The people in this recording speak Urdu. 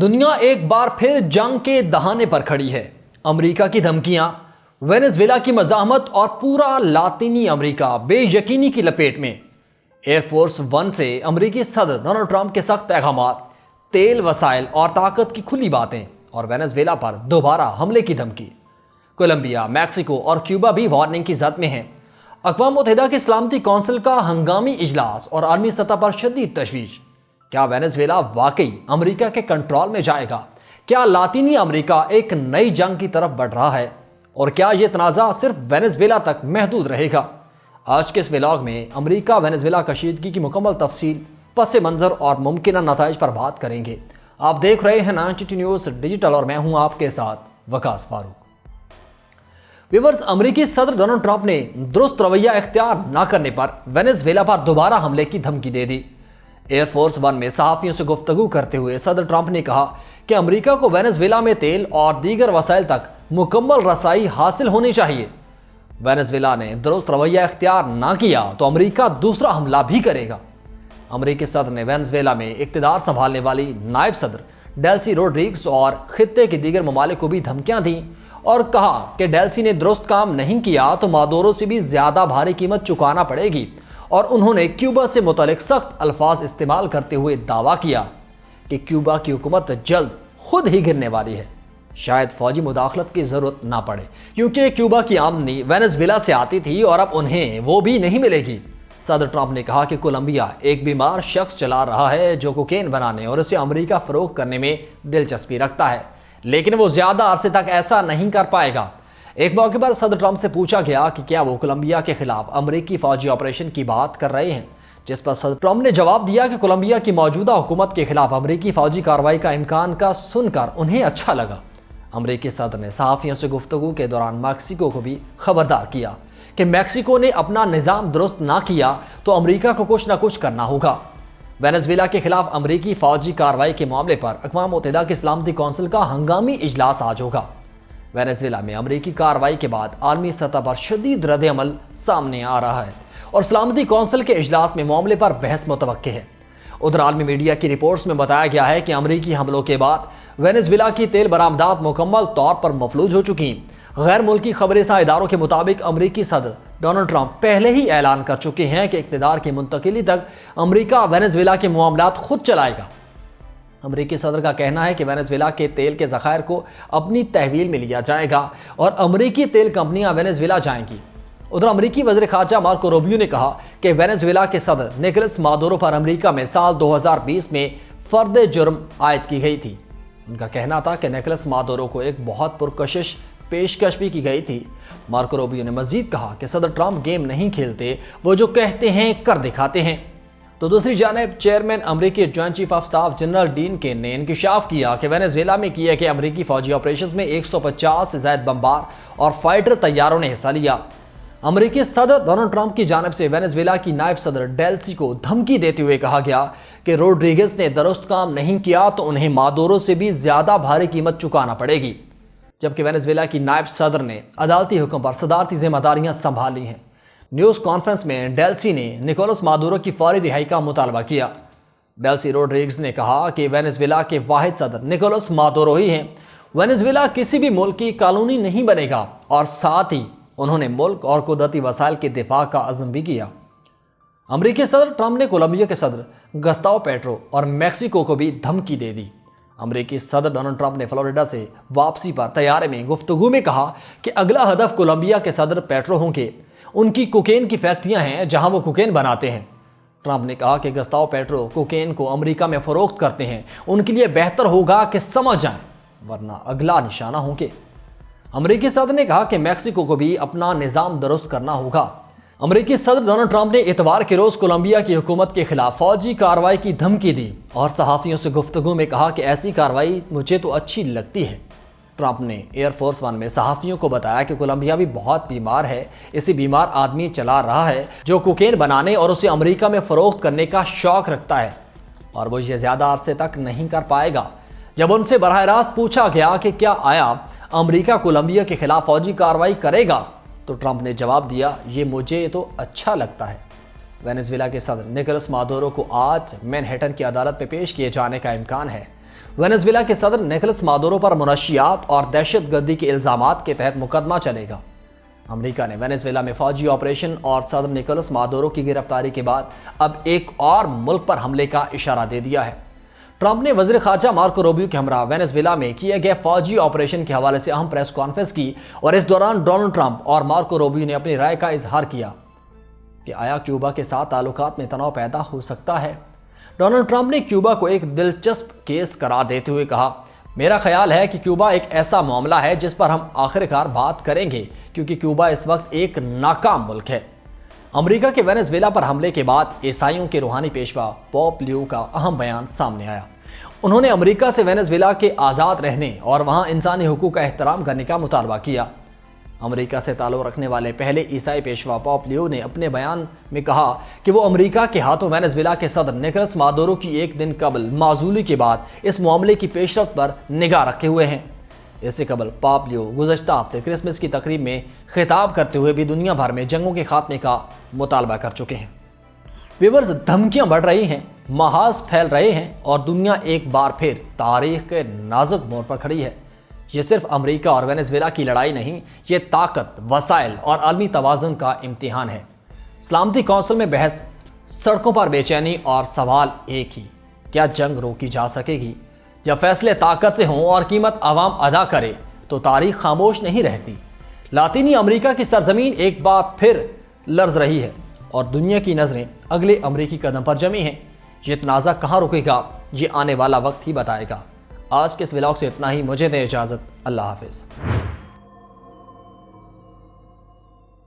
دنیا ایک بار پھر جنگ کے دہانے پر کھڑی ہے۔ امریکہ کی دھمکیاں، وینزویلا کی مزاحمت اور پورا لاطینی امریکہ بے یقینی کی لپیٹ میں۔ ایئر فورس ون سے امریکی صدر ڈونلڈ ٹرمپ کے سخت پیغامات، تیل، وسائل اور طاقت کی کھلی باتیں، اور وینزویلا پر دوبارہ حملے کی دھمکی۔ کولمبیا، میکسیکو اور کیوبا بھی وارننگ کی زد میں ہیں۔ اقوام متحدہ کی سلامتی کونسل کا ہنگامی اجلاس اور عالمی سطح پر شدید تشویش۔ کیا وینزویلا واقعی امریکہ کے کنٹرول میں جائے گا؟ کیا لاطینی امریکہ ایک نئی جنگ کی طرف بڑھ رہا ہے؟ اور کیا یہ تنازع صرف وینزویلا تک محدود رہے گا؟ آج کے اس ولاگ میں امریکہ وینزویلا کشیدگی کی مکمل تفصیل، پس منظر اور ممکنہ نتائج پر بات کریں گے۔ آپ دیکھ رہے ہیں 92 نیوز ڈیجیٹل اور میں ہوں آپ کے ساتھ وقاص فاروق۔ ویورز، امریکی صدر ڈونلڈ ٹرمپ نے درست رویہ اختیار نہ کرنے پر وینزویلا پر دوبارہ حملے کی دھمکی دے دی۔ ایئر فورس ون میں صحافیوں سے گفتگو کرتے ہوئے صدر ٹرمپ نے کہا کہ امریکہ کو وینزویلا میں تیل اور دیگر وسائل تک مکمل رسائی حاصل ہونی چاہیے۔ وینزویلا نے درست رویہ اختیار نہ کیا تو امریکہ دوسرا حملہ بھی کرے گا۔ امریکی صدر نے وینزویلا میں اقتدار سنبھالنے والی نائب صدر ڈیلسی روڈریگز اور خطے کے دیگر ممالک کو بھی دھمکیاں دیں اور کہا کہ ڈیلسی نے درست کام نہیں کیا تو مادورو سے بھی زیادہ بھاری قیمت چکانا پڑے گی، اور انہوں نے کیوبا سے متعلق سخت الفاظ استعمال کرتے ہوئے دعویٰ کیا کہ کیوبا کی حکومت جلد خود ہی گرنے والی ہے، شاید فوجی مداخلت کی ضرورت نہ پڑے، کیونکہ کیوبا کی آمدنی وینزویلا سے آتی تھی اور اب انہیں وہ بھی نہیں ملے گی۔ صدر ٹرمپ نے کہا کہ کولمبیا ایک بیمار شخص چلا رہا ہے جو کوکین بنانے اور اسے امریکہ فروخت کرنے میں دلچسپی رکھتا ہے، لیکن وہ زیادہ عرصے تک ایسا نہیں کر پائے گا۔ ایک موقع پر صدر ٹرمپ سے پوچھا گیا کہ کیا وہ کولمبیا کے خلاف امریکی فوجی آپریشن کی بات کر رہے ہیں، جس پر صدر ٹرمپ نے جواب دیا کہ کولمبیا کی موجودہ حکومت کے خلاف امریکی فوجی کارروائی کا امکان کا سن کر انہیں اچھا لگا۔ امریکی صدر نے صحافیوں سے گفتگو کے دوران میکسیکو کو بھی خبردار کیا کہ میکسیکو نے اپنا نظام درست نہ کیا تو امریکہ کو کچھ نہ کچھ کرنا ہوگا۔ وینزویلا کے خلاف امریکی فوجی کارروائی کے معاملے پر اقوام متحدہ کی سلامتی کونسل کا ہنگامی اجلاس آج ہوگا۔ وینزویلا میں امریکی کارروائی کے بعد عالمی سطح پر شدید رد عمل سامنے آ رہا ہے اور سلامتی کونسل کے اجلاس میں معاملے پر بحث متوقع ہے۔ ادھر عالمی میڈیا کی رپورٹس میں بتایا گیا ہے کہ امریکی حملوں کے بعد وینزویلا کی تیل برآمدات مکمل طور پر مفلوج ہو چکی ہیں۔ غیر ملکی خبر رساں اداروں کے مطابق امریکی صدر ڈونلڈ ٹرمپ پہلے ہی اعلان کر چکے ہیں کہ اقتدار کی منتقلی تک امریکہ وینزویلا کے معاملات خود چلائے گا۔ امریکی صدر کا کہنا ہے کہ وینزویلا کے تیل کے ذخائر کو اپنی تحویل میں لیا جائے گا اور امریکی تیل کمپنیاں وینزویلا جائیں گی۔ ادھر امریکی وزیر خارجہ مارکو روبیو نے کہا کہ وینزویلا کے صدر نکولس مادورو پر امریکہ میں سال 2020 میں فرد جرم عائد کی گئی تھی۔ ان کا کہنا تھا کہ نکولس مادورو کو ایک بہت پرکشش پیشکش بھی کی گئی تھی۔ مارکو روبیو نے مزید کہا کہ صدر ٹرمپ گیم نہیں کھیلتے، وہ جو کہتے ہیں کر دکھاتے ہیں۔ تو دوسری جانب چیئرمین امریکی joint chief of staff general Dan Caine نے انکشاف کیا کہ وینزویلا میں کیے گئے امریکی فوجی آپریشنز میں 150 سے زائد بمبار اور فائٹر طیاروں نے حصہ لیا۔ امریکی صدر ڈونلڈ ٹرمپ کی جانب سے وینزویلا کی نائب صدر ڈیلسی کو دھمکی دیتے ہوئے کہا گیا کہ روڈریگز نے درست کام نہیں کیا تو انہیں مادورو سے بھی زیادہ بھاری قیمت چکانا پڑے گی، جبکہ وینزویلا کی نائب صدر نے عدالتی حکم پر صدارتی ذمہ داریاں سنبھال لی ہیں۔ نیوز کانفرنس میں ڈیلسی نے نکولس مادورو کی فوری رہائی کا مطالبہ کیا۔ ڈیلسی روڈریگز نے کہا کہ وینزویلا کے واحد صدر نکولس مادورو ہی ہیں۔ وینزویلا کسی بھی ملک کی کالونی نہیں بنے گا، اور ساتھ ہی انہوں نے ملک اور قدرتی وسائل کے دفاع کا عزم بھی کیا۔ امریکی صدر ٹرمپ نے کولمبیا کے صدر گستاو پیٹرو اور میکسیکو کو بھی دھمکی دے دی۔ امریکی صدر ڈونلڈ ٹرمپ نے فلوریڈا سے واپسی پر طیارے میں گفتگو میں کہا کہ اگلا ہدف کولمبیا کے صدر پیٹرو ہوں گے۔ ان کی کوکین کی فیکٹریاں ہیں جہاں وہ کوکین بناتے ہیں۔ ٹرمپ نے کہا کہ گستاو پیٹرو کوکین کو امریکہ میں فروخت کرتے ہیں، ان کے لیے بہتر ہوگا کہ سمجھ جائیں ورنہ اگلا نشانہ ہوں گے۔ امریکی صدر نے کہا کہ میکسیکو کو بھی اپنا نظام درست کرنا ہوگا۔ امریکی صدر ڈونلڈ ٹرمپ نے اتوار کے روز کولمبیا کی حکومت کے خلاف فوجی کارروائی کی دھمکی دی اور صحافیوں سے گفتگو میں کہا کہ ایسی کارروائی مجھے تو اچھی لگتی ہے۔ ٹرمپ نے ایئر فورس ون میں صحافیوں کو بتایا کہ کولمبیا بھی بہت بیمار ہے، اسی بیمار آدمی چلا رہا ہے جو کوکین بنانے اور اسے امریکہ میں فروخت کرنے کا شوق رکھتا ہے، اور وہ یہ زیادہ عرصے تک نہیں کر پائے گا۔ جب ان سے براہ راست پوچھا گیا کہ کیا آیا امریکہ کولمبیا کے خلاف فوجی کارروائی کرے گا تو ٹرمپ نے جواب دیا، یہ مجھے تو اچھا لگتا ہے۔ وینزویلا کے صدر نکولس مادورو کو آج مینہٹن کی عدالت میں پیش کیے جانے کا امکان ہے۔ وینزویلا کے صدر نکولس مادورو پر منشیات اور دہشت گردی کے الزامات کے تحت مقدمہ چلے گا۔ امریکا نے وینزویلا میں فوجی آپریشن اور صدر نکولس مادورو کی گرفتاری کے بعد اب ایک اور ملک پر حملے کا اشارہ دے دیا ہے۔ ٹرمپ نے وزیر خارجہ مارکو روبیو کے ہمراہ وینزویلا میں کیے گئے فوجی آپریشن کے حوالے سے اہم پریس کانفرنس کی اور اس دوران ڈونلڈ ٹرمپ اور مارکو روبیو نے اپنی رائے کا اظہار کیا کہ آیا کیوبا کے ساتھ تعلقات میں تناؤ پیدا ہو سکتا ہے۔ ڈونلڈ ٹرمپ نے کیوبا کو ایک دلچسپ کیس قرار دیتے ہوئے کہا، میرا خیال ہے کہ کیوبا ایک ایسا معاملہ ہے جس پر ہم آخرکار بات کریں گے کیونکہ کیوبا اس وقت ایک ناکام ملک ہے۔ امریکا کے وینزویلا پر حملے کے بعد عیسائیوں کے روحانی پیشوا پوپ لیو کا اہم بیان سامنے آیا۔ انہوں نے امریکا سے وینزویلا کے آزاد رہنے اور وہاں انسانی حقوق کا احترام کرنے کا مطالبہ کیا۔ امریکا سے تعلق رکھنے والے پہلے عیسائی پیشوا پوپ لیو نے اپنے بیان میں کہا کہ وہ امریکا کے ہاتھوں وینزویلا کے صدر نکولس مادورو کی ایک دن قبل معزولی کے بعد اس معاملے کی پیش رفت پر نگاہ رکھے ہوئے ہیں۔ اس سے قبل پوپ لیو گزشتہ ہفتے کرسمس کی تقریب میں خطاب کرتے ہوئے بھی دنیا بھر میں جنگوں کے خاتمے کا مطالبہ کر چکے ہیں۔ ویورز، دھمکیاں بڑھ رہی ہیں، محاذ پھیل رہے ہیں اور دنیا ایک بار پھر تاریخ کے نازک موڑ پر کھڑی ہے۔ یہ صرف امریکا اور وینزویلا کی لڑائی نہیں، یہ طاقت، وسائل اور عالمی توازن کا امتحان ہے۔ سلامتی کونسل میں بحث، سڑکوں پر بے چینی اور سوال ایک ہی، کیا جنگ روکی جا سکے گی؟ جب فیصلے طاقت سے ہوں اور قیمت عوام ادا کرے تو تاریخ خاموش نہیں رہتی۔ لاطینی امریکا کی سرزمین ایک بار پھر لرز رہی ہے اور دنیا کی نظریں اگلے امریکی قدم پر جمی ہیں۔ یہ تنازع کہاں رکے گا، یہ آنے والا وقت ہی بتائے گا۔ آج کے اس ولاگ سے اتنا ہی، مجھے دیں اجازت، اللہ حافظ۔